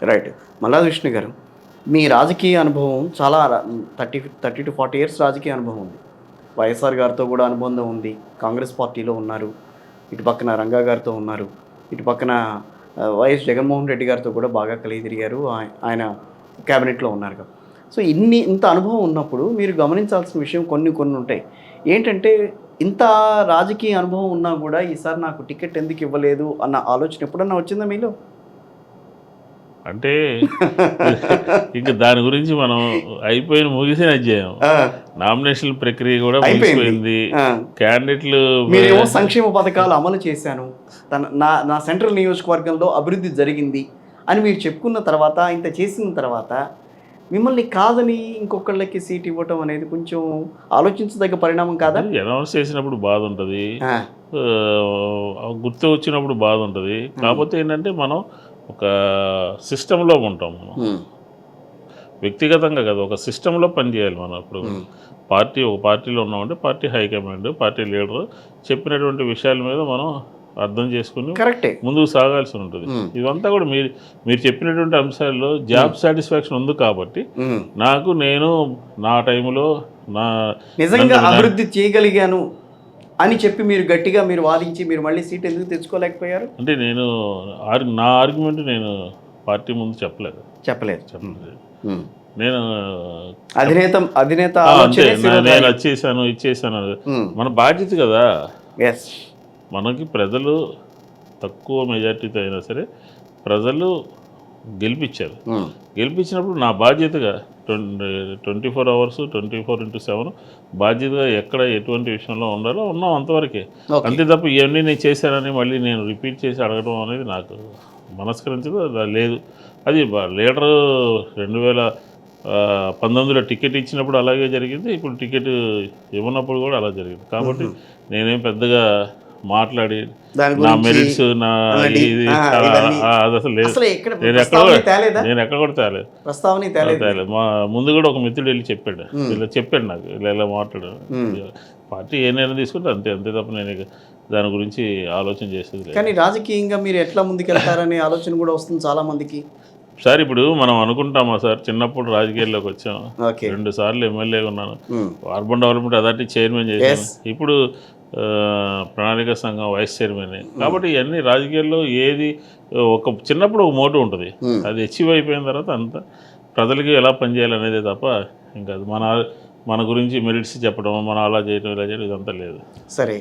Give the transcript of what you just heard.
Right. Malladi Vishnu గారు, మీ రాజకీయ అనుభవం చాలా 30 to 40 ఇయర్స్ రాజకీయ అనుభవం ఉంది. వైఎస్ఆర్ గారితో కూడా అనుబంధం ఉంది. కాంగ్రెస్ పార్టీలో ఉన్నారు. ఇటు పక్కన రంగా గారితో ఉన్నారు. ఇటు పక్కన వైఎస్ జగన్మోహన్ రెడ్డి గారితో కూడా బాగా కలిగి తిరిగారు. ఆయన క్యాబినెట్లో ఉన్నారు. సో ఇంత అనుభవం ఉన్నప్పుడు మీరు గమనించాల్సిన విషయం కొన్ని ఉంటాయి. ఏంటంటే ఇంత రాజకీయ అనుభవం ఉన్నా కూడా ఈసారి నాకు టికెట్ ఎందుకు ఇవ్వలేదు అన్న ఆలోచన ఎప్పుడన్నా వచ్చిందా మీలో? అంటే ఇంక దాని గురించి మనం ముగిసిన అధ్యాయం. నామినేషన్ ప్రక్రియ కూడా ముగిసిపోయింది. క్యాండిడేట్లు మీరేమో సంక్షేమ పథకాలు అమలు చేశాను, నా సెంట్రల్ నియోజకవర్గంలో అభివృద్ధి జరిగింది అని మీరు చెప్పుకున్న తర్వాత, ఇంత చేసిన తర్వాత మిమ్మల్ని కాదని ఇంకొకళ్ళకి సీట్ ఇవ్వటం అనేది కొంచెం ఆలోచించదగ్గ పరిణామం కాదా? అనౌన్స్ చేసినప్పుడు బాధ ఉంటుంది, గుర్తు వచ్చినప్పుడు బాధ ఉంటుంది. కాకపోతే ఏంటంటే మనం ఒక సిస్టంలో ఉంటాం. మనం వ్యక్తిగతంగా కదా, ఒక సిస్టంలో పనిచేయాలి. మనం ఇప్పుడు ఒక పార్టీలో ఉన్నామంటే పార్టీ హైకమాండ్, పార్టీ లీడర్ చెప్పినటువంటి విషయాల మీద మనం అర్థం చేసుకుని కరెక్టే ముందుకు సాగాల్సి ఉంటుంది. ఇదంతా కూడా మీరు చెప్పినటువంటి అంశాల్లో జాబ్ సాటిస్ఫాక్షన్ ఉంది కాబట్టి నేను నా టైంలో నిజంగా అభివృద్ధి చేయగలిగాను అని చెప్పి మీరు గట్టిగా వాదించి మీరు మళ్ళీ సీట్ ఎందుకు తెచ్చుకోలేకపోయారు? అంటే నా ఆర్గ్యుమెంట్ నేను పార్టీ ముందు చెప్పలేదు. నేను నేను ఇచ్చేసాను. మన బాధ్యత కదా. మనకి ప్రజలు తక్కువ మెజార్టీతో అయినా సరే ప్రజలు గెలిపించినప్పుడు నా బాధ్యతగా 24 hours 24/7 బాధ్యతగా ఎక్కడ ఎటువంటి విషయంలో ఉన్నాం అంతవరకే. అంతే తప్ప ఇవన్నీ నేను చేశానని మళ్ళీ నేను రిపీట్ చేసి అడగడం అనేది నాకు మనస్కరించదు లేదు. అది లీడరు 2019లో టికెట్ ఇచ్చినప్పుడు అలాగే జరిగింది, ఇప్పుడు టికెట్ ఇవ్వనప్పుడు కూడా అలా జరిగింది. కాబట్టి నేనేం పెద్దగా మాట్లాడి నా మెరిట్స్ అది అసలు లేదు. నేను ఎక్కడ కూడా తేలేదు. మా ముందు కూడా ఒక మిత్రుడు వెళ్ళి చెప్పాడు నాకు ఇలా మాట్లాడాడు. పార్టీ ఏ నిర్ణయం తీసుకుంటే అంతే తప్ప నేను దాని గురించి ఆలోచన చేసేది. కానీ రాజకీయంగా మీరు ఎట్లా ముందుకెళ్తారనే ఆలోచన కూడా వస్తుంది చాలా మందికి. సార్ ఇప్పుడు మనం అనుకుంటామా సార్, చిన్నప్పుడు రాజకీయాల్లోకి వచ్చాము, 2 సార్లు ఎమ్మెల్యేగా ఉన్నాను, అర్బన్ డెవలప్మెంట్ అథారిటీ చైర్మన్ చేశాను, ఇప్పుడు ప్రణాళిక సంఘం వైస్ చైర్మన్. కాబట్టి ఇవన్నీ రాజకీయాల్లో ఒక చిన్నప్పుడు ఒక మోటివ్ ఉంటుంది, అది అచీవ్ అయిపోయిన తర్వాత అంతా ప్రజలకి ఎలా పనిచేయాలనేదే తప్ప ఇంకా మన గురించి మెరిట్స్ చెప్పడం, మనం అలా చేయడం ఇలా చేయడం ఇదంతా లేదు. సరే.